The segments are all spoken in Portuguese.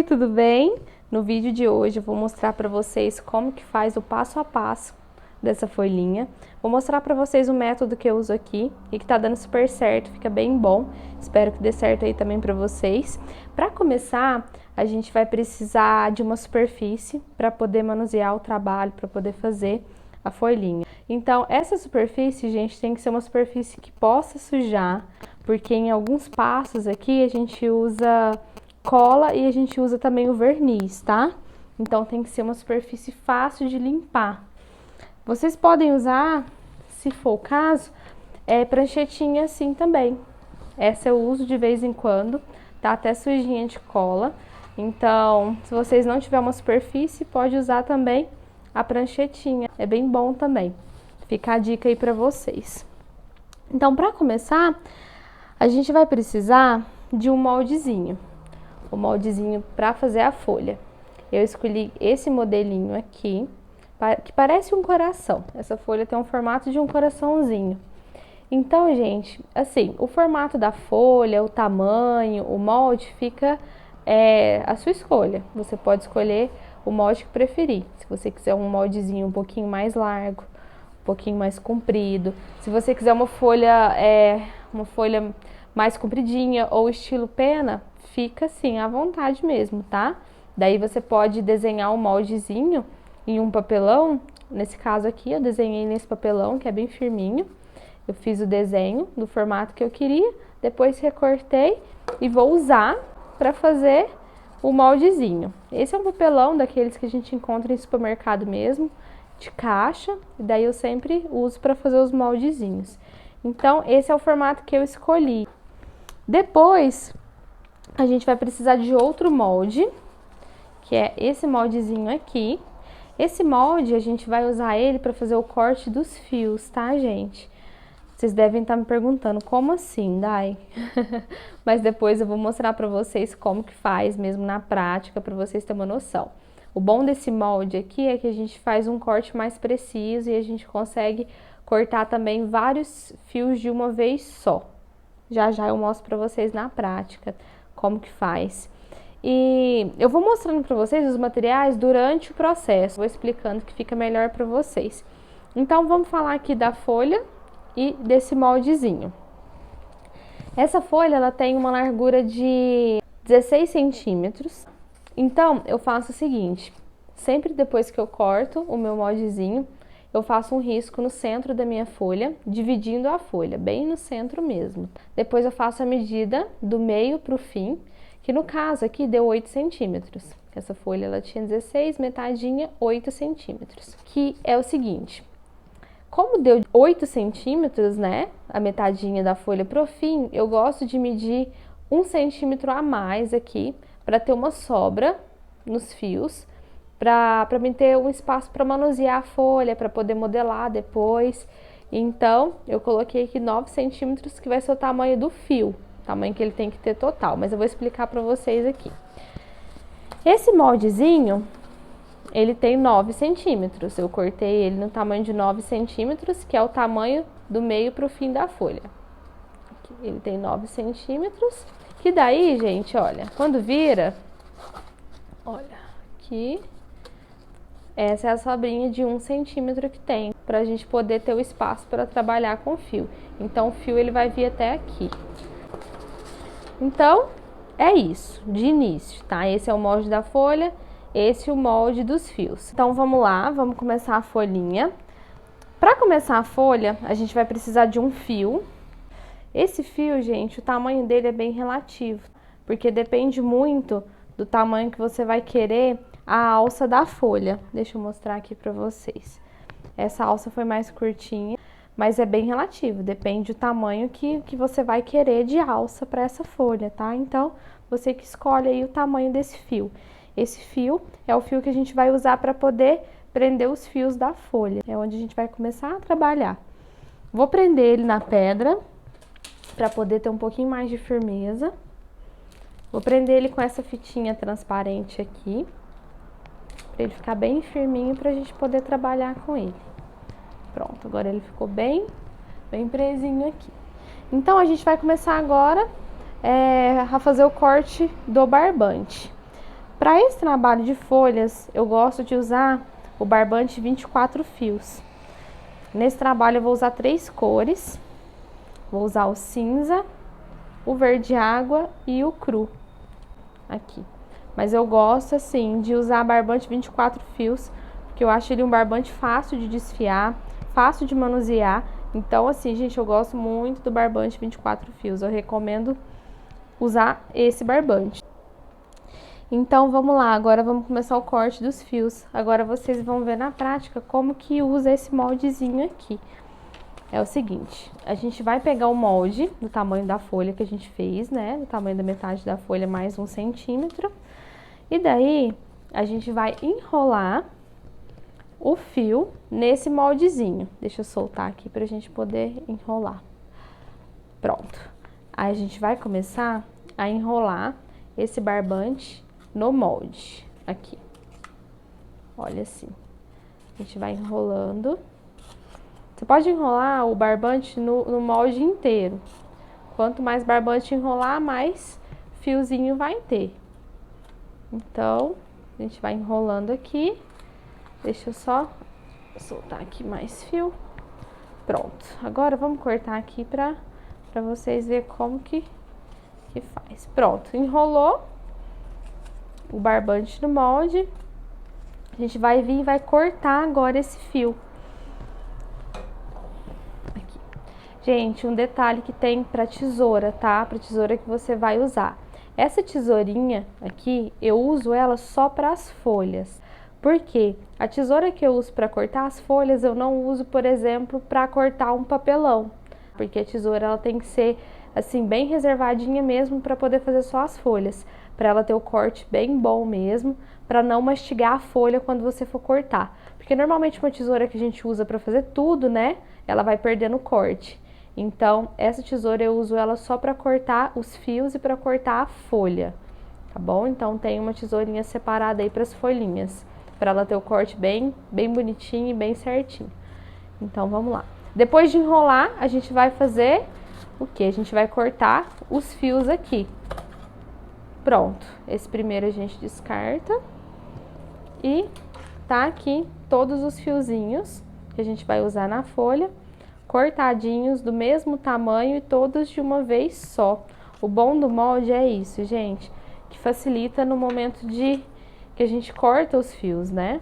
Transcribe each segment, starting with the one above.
tudo bem? No vídeo de hoje eu vou mostrar para vocês como que faz o passo a passo dessa folhinha. Vou mostrar para vocês o método que eu uso aqui e que tá dando super certo, fica bem bom. Espero que dê certo aí também para vocês. Para começar, a gente vai precisar de uma superfície para poder manusear o trabalho, para poder fazer a folhinha. Então, essa superfície, gente, tem que ser uma superfície que possa sujar, porque em alguns passos aqui a gente usa cola e a gente usa também o verniz, tá? Então tem que ser uma superfície fácil de limpar. Vocês podem usar, se for o caso, pranchetinha assim também. Essa eu uso de vez em quando, tá até sujinha de cola. Então, se vocês não tiver uma superfície, pode usar também a pranchetinha. É bem bom também. Fica a dica aí pra vocês. Então, para começar, a gente vai precisar de um moldezinho. O moldezinho para fazer a folha. Eu escolhi esse modelinho aqui, que parece um coração. Essa folha tem um formato de um coraçãozinho. Então, gente, assim, o formato da folha, o tamanho, o molde fica a sua escolha. Você pode escolher o molde que preferir. Se você quiser um moldezinho um pouquinho mais largo, um pouquinho mais comprido. Se você quiser uma folha mais compridinha ou estilo pena, fica assim à vontade mesmo, tá? Daí você pode desenhar um moldezinho em um papelão. Nesse caso aqui, eu desenhei nesse papelão, que é bem firminho. Eu fiz o desenho do formato que eu queria, depois recortei e vou usar para fazer o moldezinho. Esse é um papelão daqueles que a gente encontra em supermercado mesmo, de caixa, e daí eu sempre uso para fazer os moldezinhos. Então, esse é o formato que eu escolhi. Depois, a gente vai precisar de outro molde, que é esse moldezinho aqui. Esse molde, a gente vai usar ele para fazer o corte dos fios, tá, gente? Vocês devem estar me perguntando, como assim, Dai? Mas depois eu vou mostrar para vocês como que faz mesmo na prática, para vocês terem uma noção. O bom desse molde aqui é que a gente faz um corte mais preciso e a gente consegue cortar também vários fios de uma vez só. Já já eu mostro para vocês na prática como que faz. E eu vou mostrando para vocês os materiais durante o processo, vou explicando que fica melhor para vocês. Então vamos falar aqui da folha e desse moldezinho. Essa folha ela tem uma largura de 16 centímetros. Então eu faço o seguinte, sempre depois que eu corto o meu moldezinho, eu faço um risco no centro da minha folha, dividindo a folha, bem no centro mesmo. Depois eu faço a medida do meio para o fim, que no caso aqui deu 8 centímetros. Essa folha ela tinha 16, metadinha 8 centímetros. Que é o seguinte, como deu 8 centímetros, né, a metadinha da folha para o fim, eu gosto de medir 1 centímetro a mais aqui, para ter uma sobra nos fios, para mim ter um espaço para manusear a folha, para poder modelar depois. Então, eu coloquei aqui 9 centímetros, que vai ser o tamanho do fio, o tamanho que ele tem que ter total, mas eu vou explicar para vocês aqui. Esse moldezinho, ele tem 9 centímetros, eu cortei ele no tamanho de 9 centímetros, que é o tamanho do meio para o fim da folha. Aqui, ele tem 9 centímetros, que daí, gente, olha, quando vira, olha, aqui... Essa é a sobrinha de 1 centímetro que tem, para a gente poder ter o espaço para trabalhar com o fio. Então, o fio ele vai vir até aqui. Então, é isso, de início, tá? Esse é o molde da folha, esse é o molde dos fios. Então, vamos lá, vamos começar a folhinha. Para começar a folha, a gente vai precisar de um fio. Esse fio, gente, o tamanho dele é bem relativo, porque depende muito do tamanho que você vai querer a alça da folha. Deixa eu mostrar aqui pra vocês. Essa alça foi mais curtinha, mas é bem relativo, depende do tamanho que você vai querer de alça para essa folha, tá? Então, você que escolhe aí o tamanho desse fio. Esse fio é o fio que a gente vai usar para poder prender os fios da folha. É onde a gente vai começar a trabalhar. Vou prender ele na pedra, para poder ter um pouquinho mais de firmeza. Vou prender ele com essa fitinha transparente aqui, para ele ficar bem firminho, para a gente poder trabalhar com ele. Pronto, agora ele ficou bem presinho aqui. Então, a gente vai começar agora a fazer o corte do barbante. Para esse trabalho de folhas, eu gosto de usar o barbante 24 fios. Nesse trabalho eu vou usar 3 cores. Vou usar o cinza, o verde água e o cru. Aqui. Mas eu gosto, assim, de usar barbante 24 fios, porque eu acho ele um barbante fácil de desfiar, fácil de manusear. Então, assim, gente, eu gosto muito do barbante 24 fios. Eu recomendo usar esse barbante. Então, vamos lá. Agora vamos começar o corte dos fios. Agora vocês vão ver na prática como que usa esse moldezinho aqui. É o seguinte, a gente vai pegar o molde do tamanho da folha que a gente fez, né? Do tamanho da metade da folha mais 1 centímetro. E daí, a gente vai enrolar o fio nesse moldezinho. Deixa eu soltar aqui pra gente poder enrolar. Pronto. Aí a gente vai começar a enrolar esse barbante no molde. Aqui. Olha assim. A gente vai enrolando. Você pode enrolar o barbante no molde inteiro. Quanto mais barbante enrolar, mais fiozinho vai ter. Então, a gente vai enrolando aqui. Deixa eu só soltar aqui mais fio. Pronto. Agora vamos cortar aqui pra vocês verem como que faz. Pronto, enrolou o barbante no molde. A gente vai vir e vai cortar agora esse fio. Aqui. Gente, um detalhe que tem pra tesoura, tá? Pra tesoura que você vai usar. Essa tesourinha aqui, eu uso ela só para as folhas. Por quê? A tesoura que eu uso para cortar as folhas, eu não uso, por exemplo, para cortar um papelão. Porque a tesoura ela tem que ser assim bem reservadinha mesmo para poder fazer só as folhas, para ela ter o corte bem bom mesmo, para não mastigar a folha quando você for cortar. Porque normalmente uma tesoura que a gente usa para fazer tudo, né, ela vai perdendo o corte. Então, essa tesoura eu uso ela só para cortar os fios e para cortar a folha, tá bom? Então, tem uma tesourinha separada aí para as folhinhas, para ela ter o corte bem bonitinho e bem certinho. Então, vamos lá. Depois de enrolar, a gente vai fazer o quê? A gente vai cortar os fios aqui. Pronto. Esse primeiro a gente descarta. E tá aqui todos os fiozinhos que a gente vai usar na folha, cortadinhos do mesmo tamanho e todos de uma vez só. O bom do molde é isso, gente, que facilita no momento de que a gente corta os fios, né?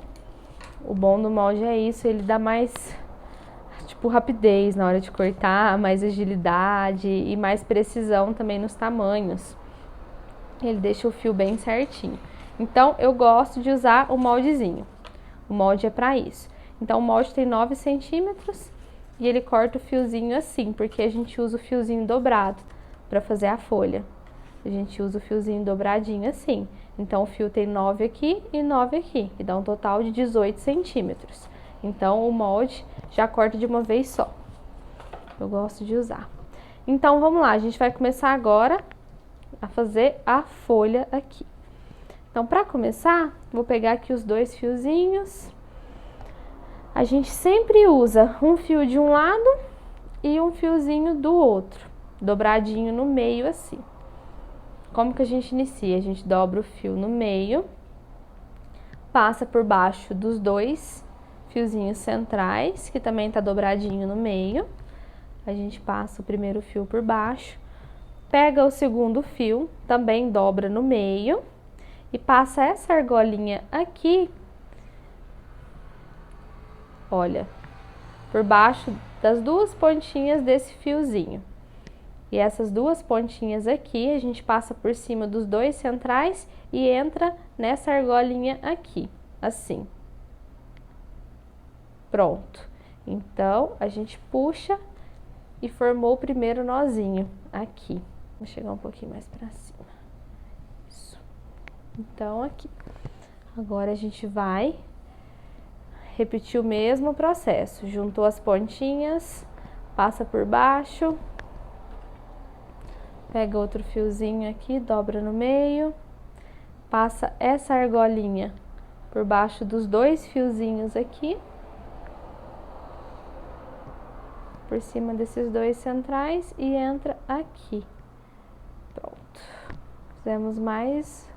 O bom do molde é isso, ele dá mais, tipo, rapidez na hora de cortar, mais agilidade e mais precisão também nos tamanhos. Ele deixa o fio bem certinho. Então, eu gosto de usar o moldezinho. O molde é pra isso. Então, o molde tem 9 centímetros. E ele corta o fiozinho assim, porque a gente usa o fiozinho dobrado para fazer a folha. A gente usa o fiozinho dobradinho assim. Então, o fio tem 9 aqui e 9 aqui, que dá um total de 18 centímetros. Então, o molde já corta de uma vez só. Eu gosto de usar. Então, vamos lá. A gente vai começar agora a fazer a folha aqui. Então, para começar, vou pegar aqui os 2 fiozinhos. A gente sempre usa um fio de um lado e um fiozinho do outro, dobradinho no meio assim. Como que a gente inicia? A gente dobra o fio no meio, passa por baixo dos 2 fiozinhos centrais, que também tá dobradinho no meio. A gente passa o primeiro fio por baixo, pega o segundo fio, também dobra no meio e passa essa argolinha aqui, olha, por baixo das 2 pontinhas desse fiozinho. E essas 2 pontinhas aqui, a gente passa por cima dos 2 centrais e entra nessa argolinha aqui, assim. Pronto. Então, a gente puxa e formou o primeiro nozinho aqui. Vou chegar um pouquinho mais pra cima. Isso. Então, aqui. Agora, a gente vai repetir o mesmo processo. Juntou as pontinhas, passa por baixo, pega outro fiozinho aqui, dobra no meio, passa essa argolinha por baixo dos 2 fiozinhos aqui, por cima desses 2 centrais e entra aqui. Pronto. Fizemos mais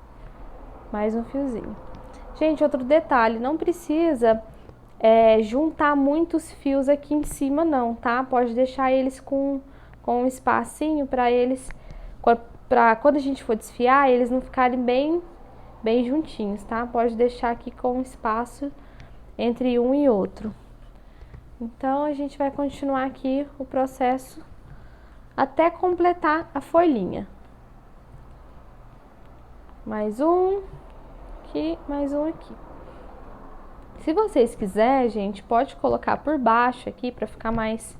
Mais um fiozinho. Gente, outro detalhe, não precisa juntar muitos fios aqui em cima não, tá? Pode deixar eles com um espacinho para eles, para quando a gente for desfiar, eles não ficarem bem juntinhos, tá? Pode deixar aqui com um espaço entre um e outro. Então, a gente vai continuar aqui o processo até completar a folhinha. Mais um aqui, mais um aqui. Se vocês quiserem, gente, pode colocar por baixo aqui para ficar mais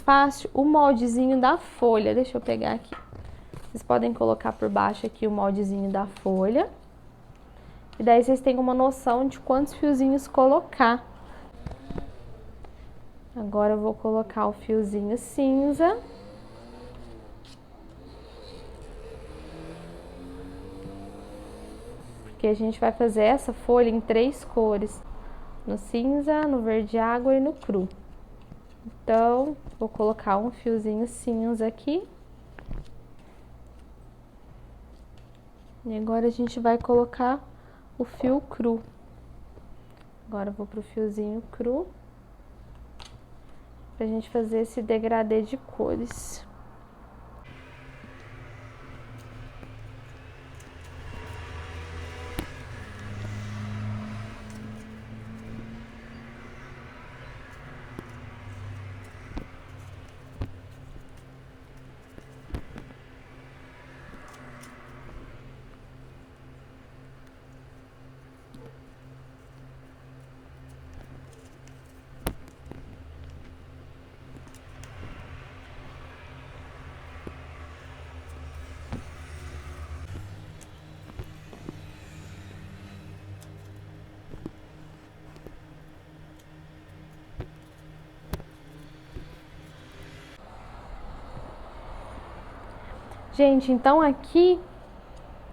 fácil o moldezinho da folha. Deixa eu pegar aqui. Vocês podem colocar por baixo aqui o moldezinho da folha. E daí vocês têm uma noção de quantos fiozinhos colocar. Agora eu vou colocar o fiozinho cinza. Porque a gente vai fazer essa folha em 3 cores. No cinza, no verde água e no cru. Então, vou colocar um fiozinho cinza aqui. E agora a gente vai colocar o fio cru. Agora eu vou pro fiozinho cru. Pra gente fazer esse degradê de cores. Gente, então aqui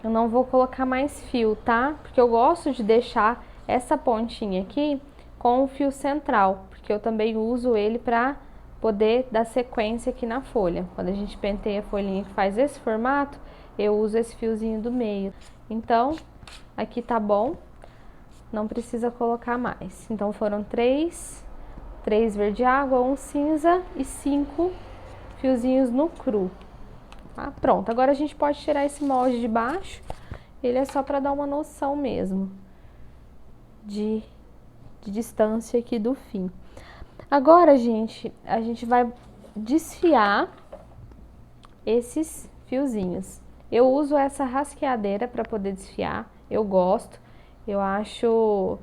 eu não vou colocar mais fio, tá? Porque eu gosto de deixar essa pontinha aqui com o fio central, porque eu também uso ele pra poder dar sequência aqui na folha. Quando a gente penteia a folhinha que faz esse formato, eu uso esse fiozinho do meio. Então, aqui tá bom, não precisa colocar mais. Então, foram 3 verde água, 1 cinza e 5 fiozinhos no cru. Tá? Pronto, agora a gente pode tirar esse molde de baixo, ele é só para dar uma noção mesmo de distância aqui do fim. Agora, gente, a gente vai desfiar esses fiozinhos. Eu uso essa rasqueadeira para poder desfiar, eu gosto, eu acho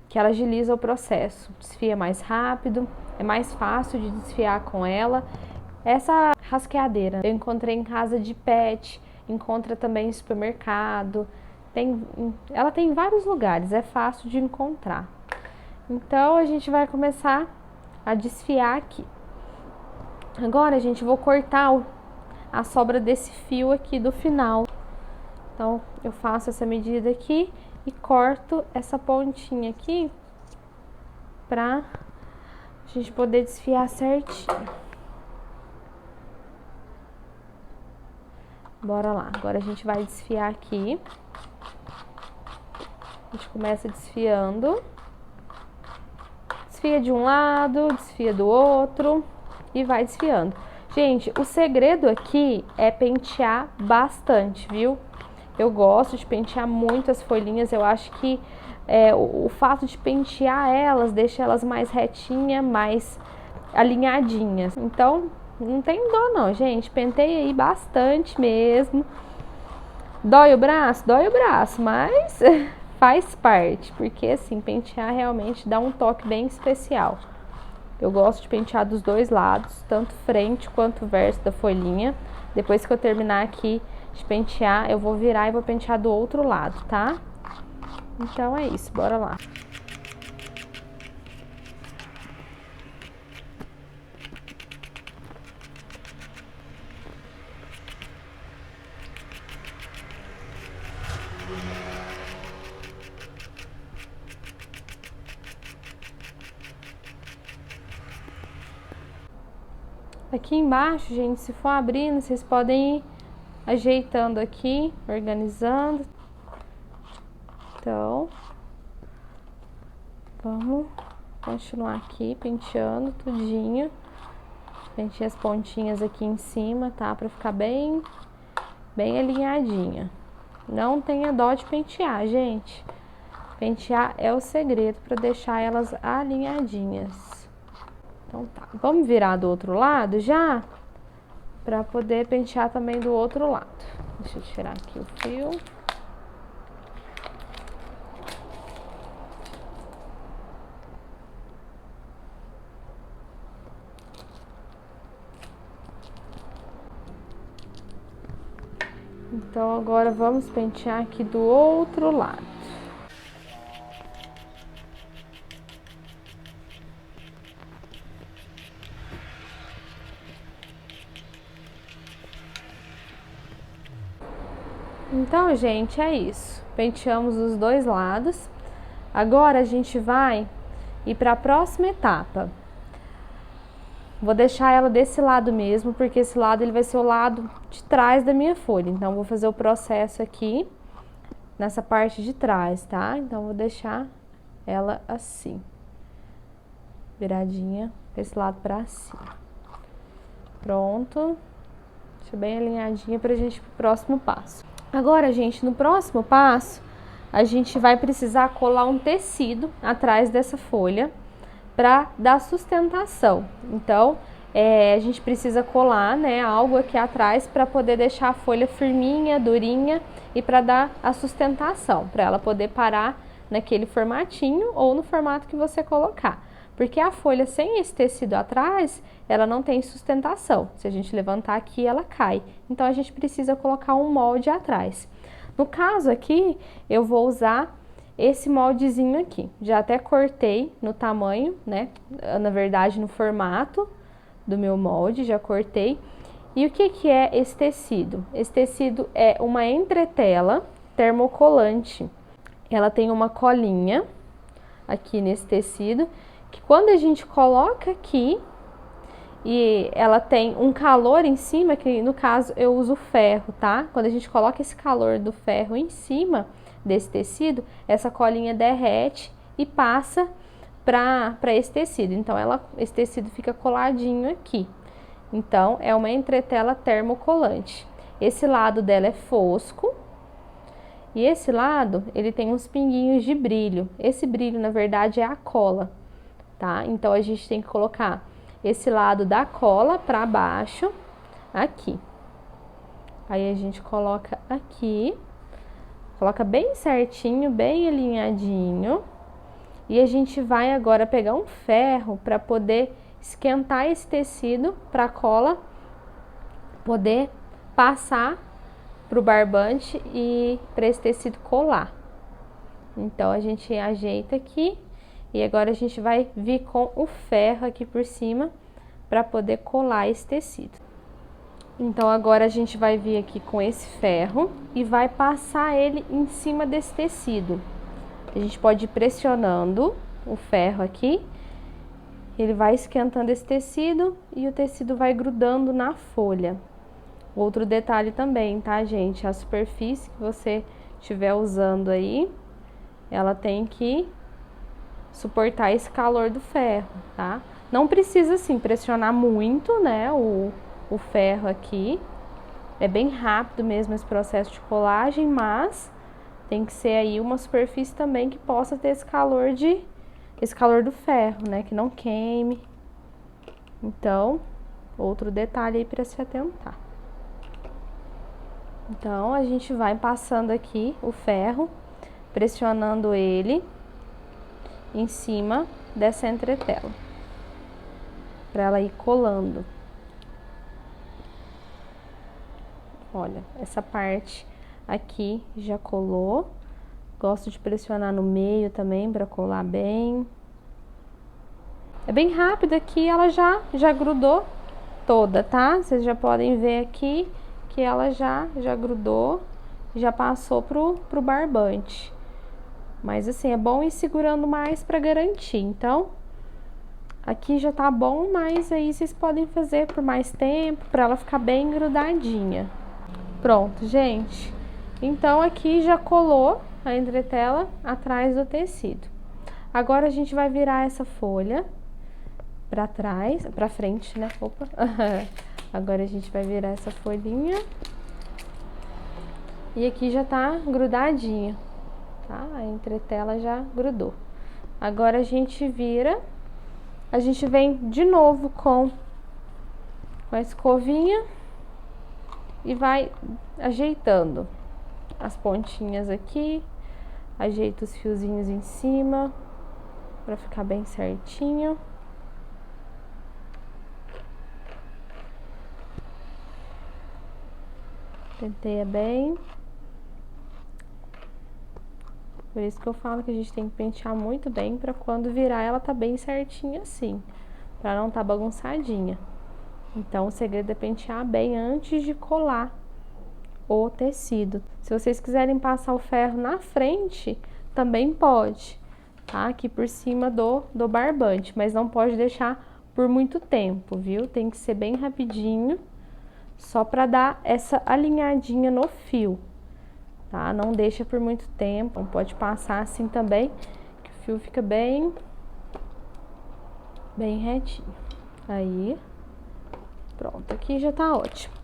que ela agiliza o processo, desfia mais rápido, é mais fácil de desfiar com ela. Essa rasqueadeira eu encontrei em casa de pet, encontra também em supermercado, ela tem em vários lugares, é fácil de encontrar. Então a gente vai começar a desfiar aqui. Agora, gente, vou cortar a sobra desse fio aqui do final. Então eu faço essa medida aqui e corto essa pontinha aqui pra gente poder desfiar certinho. Bora lá, agora a gente vai desfiar aqui. A gente começa desfiando. Desfia de um lado, desfia do outro e vai desfiando. Gente, o segredo aqui é pentear bastante, viu? Eu gosto de pentear muito as folhinhas, eu acho que o fato de pentear elas deixa elas mais retinhas, mais alinhadinhas. Então, não tem dó não, gente. Penteia aí bastante mesmo. Dói o braço, mas faz parte, porque assim, pentear realmente dá um toque bem especial. Eu gosto de pentear dos dois lados, tanto frente quanto verso da folhinha. Depois que eu terminar aqui de pentear, eu vou virar e vou pentear do outro lado, tá? Então é isso, bora lá. Aqui embaixo, gente, se for abrindo, vocês podem ir ajeitando aqui, organizando. Então, vamos continuar aqui penteando tudinho. Pentei as pontinhas aqui em cima, tá? Pra ficar bem alinhadinha. Não tenha dó de pentear, gente. Pentear é o segredo para deixar elas alinhadinhas. Então tá, vamos virar do outro lado já? Pra poder pentear também do outro lado. Deixa eu tirar aqui o fio. Então, agora vamos pentear aqui do outro lado. Então, gente, é isso. Penteamos os dois lados. Agora, a gente vai ir para a próxima etapa. Vou deixar ela desse lado mesmo, porque esse lado ele vai ser o lado de trás da minha folha. Então, vou fazer o processo aqui, nessa parte de trás, tá? Então, vou deixar ela assim, viradinha desse lado pra cima. Pronto. Deixa bem alinhadinha pra gente ir pro próximo passo. Agora, gente, no próximo passo, a gente vai precisar colar um tecido atrás dessa folha para dar sustentação. Então, a gente precisa colar, né, algo aqui atrás para poder deixar a folha firminha, durinha e para dar a sustentação, para ela poder parar naquele formatinho ou no formato que você colocar. Porque a folha sem esse tecido atrás, ela não tem sustentação. Se a gente levantar aqui, ela cai. Então, a gente precisa colocar um molde atrás. No caso aqui, eu vou usar esse moldezinho aqui. Já até cortei no tamanho, né? Na verdade, no formato do meu molde, já cortei. E o que que é esse tecido? Esse tecido é uma entretela termocolante. Ela tem uma colinha aqui nesse tecido, que quando a gente coloca aqui, e ela tem um calor em cima, que no caso eu uso ferro, tá? Quando a gente coloca esse calor do ferro em cima desse tecido, essa colinha derrete e passa para esse tecido. Então, esse tecido fica coladinho aqui. Então, é uma entretela termocolante. Esse lado dela é fosco e esse lado, ele tem uns pinguinhos de brilho. Esse brilho, na verdade, é a cola, tá? Então, a gente tem que colocar esse lado da cola para baixo, aqui. Aí, a gente coloca aqui. Coloca bem certinho, bem alinhadinho. E a gente vai agora pegar um ferro para poder esquentar esse tecido para a cola poder passar para o barbante e para esse tecido colar. Então, a gente ajeita aqui e agora a gente vai vir com o ferro aqui por cima para poder colar esse tecido. Então, agora a gente vai vir aqui com esse ferro e vai passar ele em cima desse tecido. A gente pode ir pressionando o ferro aqui, ele vai esquentando esse tecido e o tecido vai grudando na folha. Outro detalhe também, tá, gente? A superfície que você estiver usando aí, ela tem que suportar esse calor do ferro, tá? Não precisa, assim, pressionar muito, né, o ferro aqui. É bem rápido mesmo esse processo de colagem, mas tem que ser aí uma superfície também que possa ter esse calor do ferro, né, que não queime. Então, outro detalhe aí para se atentar. Então, a gente vai passando aqui o ferro, pressionando ele em cima dessa entretela, para ela ir colando. Olha, essa parte aqui já colou. Gosto de pressionar no meio também para colar bem. É bem rápido aqui, ela já grudou toda, tá? Vocês já podem ver aqui que ela já grudou, já passou pro barbante. Mas assim, é bom ir segurando mais para garantir. Então, aqui já tá bom, mas aí vocês podem fazer por mais tempo para ela ficar bem grudadinha. Pronto, gente. Então, aqui já colou a entretela atrás do tecido. Agora a gente vai virar essa folha pra trás, pra frente, né? Opa! Agora a gente vai virar essa folhinha. E aqui já tá grudadinho, tá? A entretela já grudou. Agora a gente vira, a gente vem de novo com a escovinha e vai ajeitando as pontinhas aqui, ajeita os fiozinhos em cima para ficar bem certinho. Penteia bem. Por isso que eu falo que a gente tem que pentear muito bem para quando virar ela tá bem certinha assim, para não tá bagunçadinha. Então o segredo é pentear bem antes de colar o tecido. Se vocês quiserem passar o ferro na frente, também pode, tá? Aqui por cima do barbante, mas não pode deixar por muito tempo, viu? Tem que ser bem rapidinho, só para dar essa alinhadinha no fio, tá? Não deixa por muito tempo, pode passar assim também, que o fio fica bem retinho. Aí, pronto, aqui já tá ótimo.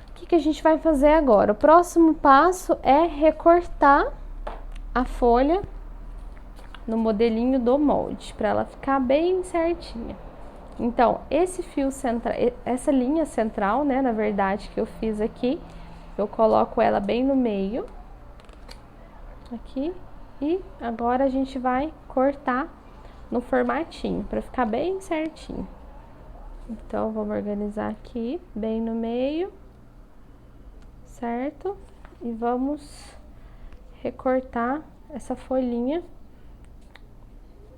O que a gente vai fazer agora? O próximo passo é recortar a folha no modelinho do molde, para ela ficar bem certinha. Então, esse fio central, essa linha central, né, na verdade, que eu fiz aqui, eu coloco ela bem no meio, aqui, e agora a gente vai cortar no formatinho, para ficar bem certinho. Então, vamos organizar aqui, bem no meio, certo? E vamos recortar essa folhinha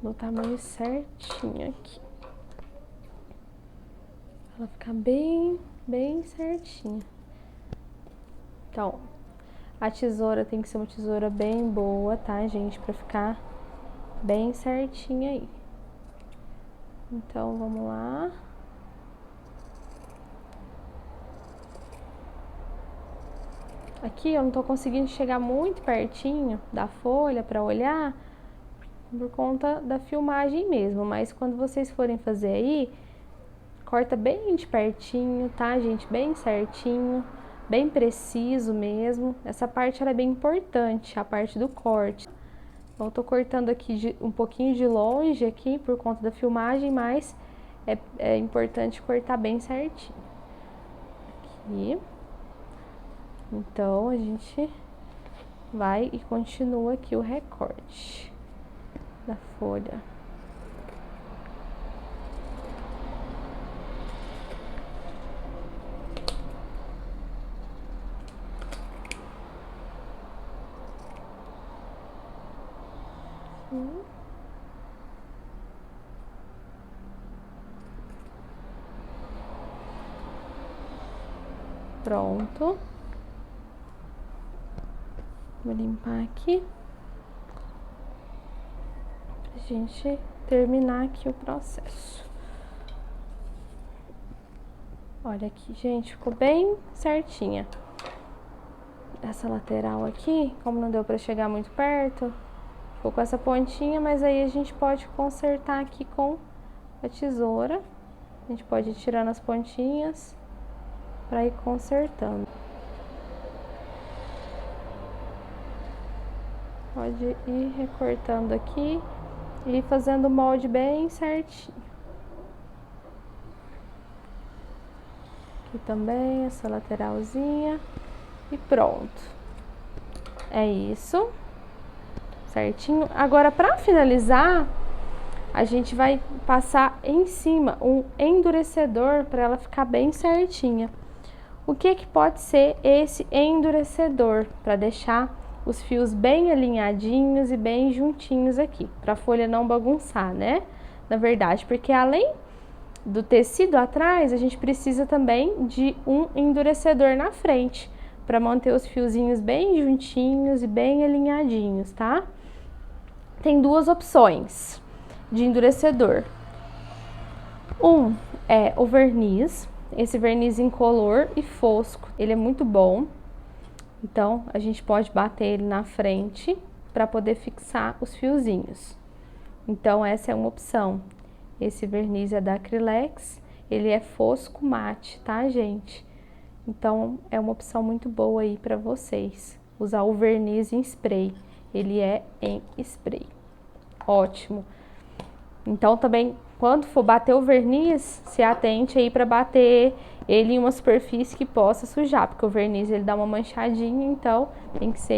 no tamanho certinho aqui. Ela ficar bem certinha. Então, a tesoura tem que ser uma tesoura bem boa, tá, gente? Pra ficar bem certinha aí. Então, vamos lá. Aqui eu não tô conseguindo chegar muito pertinho da folha pra olhar, por conta da filmagem mesmo, mas quando vocês forem fazer aí, corta bem de pertinho, tá, gente? Bem certinho, bem preciso mesmo. Essa parte ela é bem importante, a parte do corte. Eu tô cortando aqui um pouquinho de longe aqui por conta da filmagem, mas é importante cortar bem certinho. Aqui. Então, a gente vai e continua aqui o recorte da folha. Pronto. Vou limpar aqui pra gente terminar aqui o processo. Olha aqui, gente, ficou bem certinha. Essa lateral aqui, como não deu pra chegar muito perto, ficou com essa pontinha, mas aí a gente pode consertar aqui com a tesoura. A gente pode ir tirando as pontinhas pra ir consertando. Pode ir recortando aqui e fazendo o molde bem certinho. Aqui também, essa lateralzinha. E pronto. É isso. Certinho. Agora, para finalizar, a gente vai passar em cima um endurecedor para ela ficar bem certinha. O que pode ser esse endurecedor? Para deixar os fios bem alinhadinhos e bem juntinhos aqui, para a folha não bagunçar, né? Na verdade, porque além do tecido atrás, a gente precisa também de um endurecedor na frente, para manter os fiozinhos bem juntinhos e bem alinhadinhos, tá? Tem duas opções de endurecedor. Um é o verniz, esse verniz incolor e fosco, ele é muito bom. Então, a gente pode bater ele na frente para poder fixar os fiozinhos. Então, essa é uma opção. Esse verniz é da Acrylex, ele é fosco mate, tá, gente? Então, é uma opção muito boa aí para vocês. Usar o verniz em spray. Ele é em spray. Ótimo. Então, também, quando for bater o verniz, se atente aí para bater ele em uma superfície que possa sujar, porque o verniz ele dá uma manchadinha, então tem que ser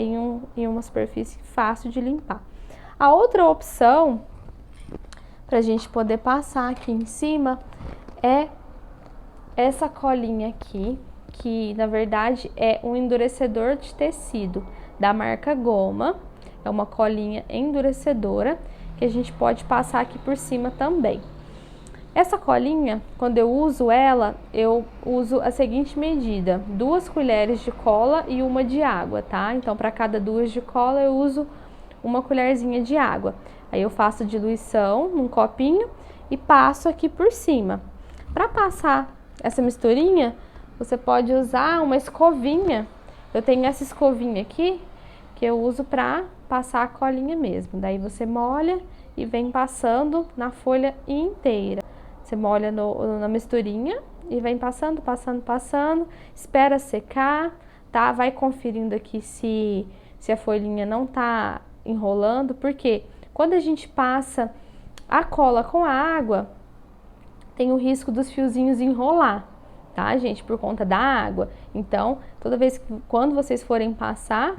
em uma superfície fácil de limpar. A outra opção para a gente poder passar aqui em cima é essa colinha aqui, que na verdade é um endurecedor de tecido da marca Goma. É uma colinha endurecedora que a gente pode passar aqui por cima também. Essa colinha, quando eu uso ela, eu uso a seguinte medida: 2 colheres de cola e 1 de água, tá? Então, para cada 2 de cola, eu uso 1 colherzinha de água. Aí eu faço a diluição num copinho e passo aqui por cima. Para passar essa misturinha, você pode usar uma escovinha. Eu tenho essa escovinha aqui que eu uso para passar a colinha mesmo. Daí você molha e vem passando na folha inteira. Você molha na misturinha e vem passando, espera secar, tá? Vai conferindo aqui se a folhinha não tá enrolando, porque quando a gente passa a cola com a água, tem o risco dos fiozinhos enrolar, tá, gente? Por conta da água. Então, toda vez que, quando vocês forem passar,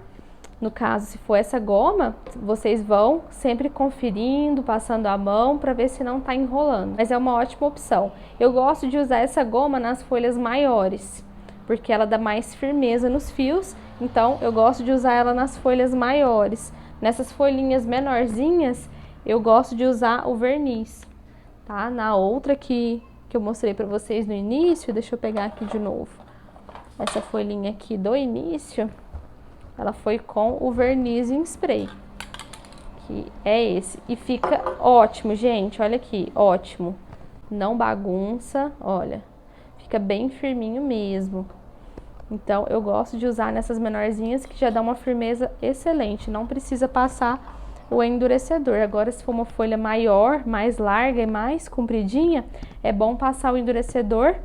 no caso, se for essa goma, vocês vão sempre conferindo, passando a mão para ver se não tá enrolando. Mas é uma ótima opção. Eu gosto de usar essa goma nas folhas maiores, porque ela dá mais firmeza nos fios. Então, eu gosto de usar ela nas folhas maiores. Nessas folhinhas menorzinhas, eu gosto de usar o verniz, tá? Na outra que eu mostrei para vocês no início, deixa eu pegar aqui de novo. Essa folhinha aqui do início, ela foi com o verniz em spray, que é esse. E fica ótimo, gente, olha aqui, ótimo. Não bagunça, olha, fica bem firminho mesmo. Então, eu gosto de usar nessas menorzinhas que já dá uma firmeza excelente, não precisa passar o endurecedor. Agora, se for uma folha maior, mais larga e mais compridinha, é bom passar o endurecedor,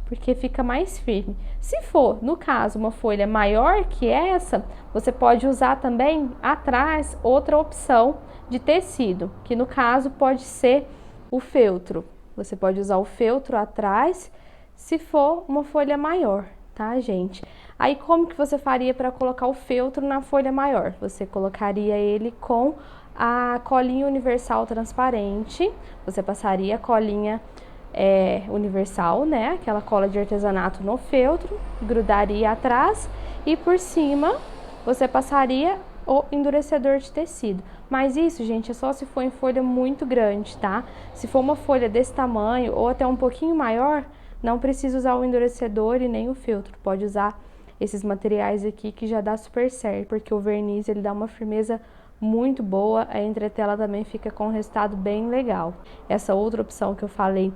porque fica mais firme. Se for, no caso, uma folha maior que essa, você pode usar também atrás outra opção de tecido, que no caso pode ser o feltro. Você pode usar o feltro atrás, se for uma folha maior, tá, gente? Aí, como que você faria para colocar o feltro na folha maior? Você colocaria ele com a colinha universal transparente, você passaria a colinha universal, né? Aquela cola de artesanato no feltro, grudaria atrás e por cima você passaria o endurecedor de tecido. Mas isso, gente, é só se for em folha muito grande, tá? Se for uma folha desse tamanho ou até um pouquinho maior, não precisa usar o endurecedor e nem o feltro. Pode usar esses materiais aqui que já dá super certo, porque o verniz ele dá uma firmeza muito boa, a entretela também fica com um resultado bem legal. Essa outra opção que eu falei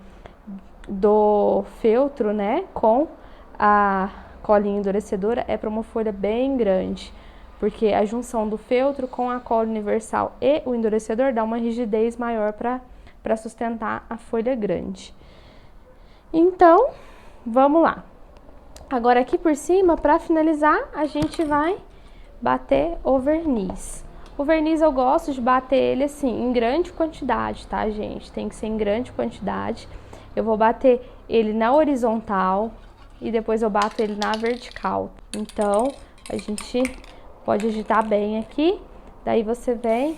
do feltro, né, com a colinha endurecedora é para uma folha bem grande, porque a junção do feltro com a cola universal e o endurecedor dá uma rigidez maior para sustentar a folha grande. Então, vamos lá. Agora aqui por cima, para finalizar, a gente vai bater o verniz. O verniz eu gosto de bater ele assim, em grande quantidade, tá, gente? Tem que ser em grande quantidade. Eu vou bater ele na horizontal e depois eu bato ele na vertical. Então, a gente pode agitar bem aqui. Daí você vem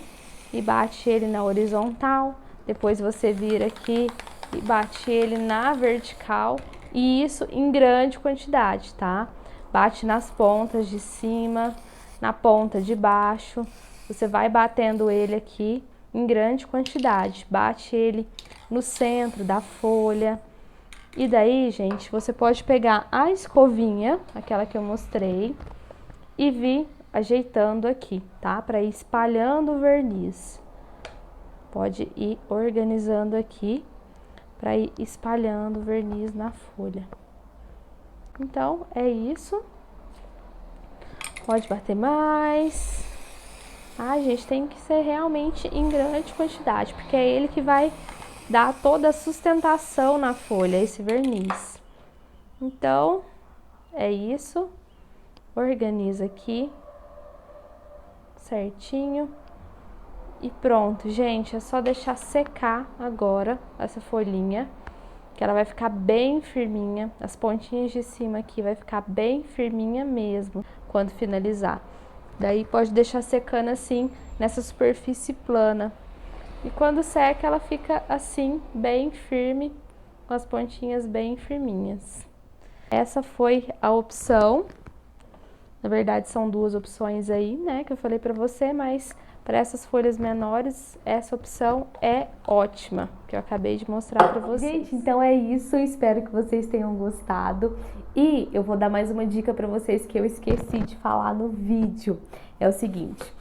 e bate ele na horizontal. Depois você vira aqui e bate ele na vertical. E isso em grande quantidade, tá? Bate nas pontas de cima, na ponta de baixo. Você vai batendo ele aqui em grande quantidade. Bate ele no centro da folha. E daí, gente, você pode pegar a escovinha, aquela que eu mostrei, e vir ajeitando aqui, tá? Para ir espalhando o verniz. Pode ir organizando aqui para ir espalhando o verniz na folha. Então, é isso. Pode bater mais. Ah, gente, tem que ser realmente em grande quantidade, porque é ele que vai dar toda a sustentação na folha, esse verniz. Então, é isso. Organiza aqui certinho. E pronto, gente, é só deixar secar agora essa folhinha, que ela vai ficar bem firminha. As pontinhas de cima aqui vai ficar bem firminha mesmo quando finalizar. Daí pode deixar secando assim nessa superfície plana. E quando seca ela fica assim, bem firme, com as pontinhas bem firminhas. Essa foi a opção. Na verdade são duas opções aí, né, que eu falei pra você, mas para essas folhas menores, essa opção é ótima, que eu acabei de mostrar para vocês. Gente, então é isso. Espero que vocês tenham gostado. E eu vou dar mais uma dica para vocês que eu esqueci de falar no vídeo. É o seguinte,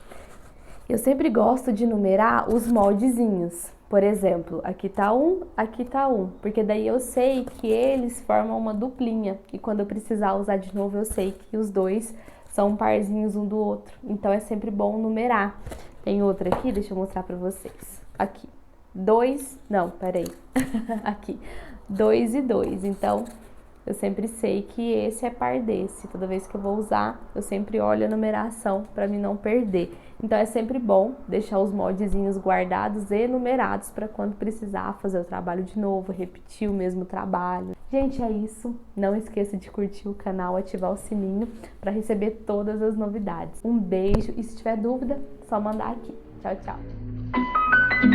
eu sempre gosto de numerar os moldezinhos. Por exemplo, aqui tá um, porque daí eu sei que eles formam uma duplinha. E quando eu precisar usar de novo, eu sei que os dois são parzinhos um do outro. Então é sempre bom numerar. Tem outra aqui, deixa eu mostrar pra vocês. Aqui, 2, não, peraí. Aqui, 2 e 2. Então, eu sempre sei que esse é par desse. Toda vez que eu vou usar, eu sempre olho a numeração pra mim não perder. Então, é sempre bom deixar os moldezinhos guardados e numerados para quando precisar fazer o trabalho de novo, repetir o mesmo trabalho. Gente, é isso. Não esqueça de curtir o canal, ativar o sininho para receber todas as novidades. Um beijo e se tiver dúvida, só mandar aqui. Tchau, tchau!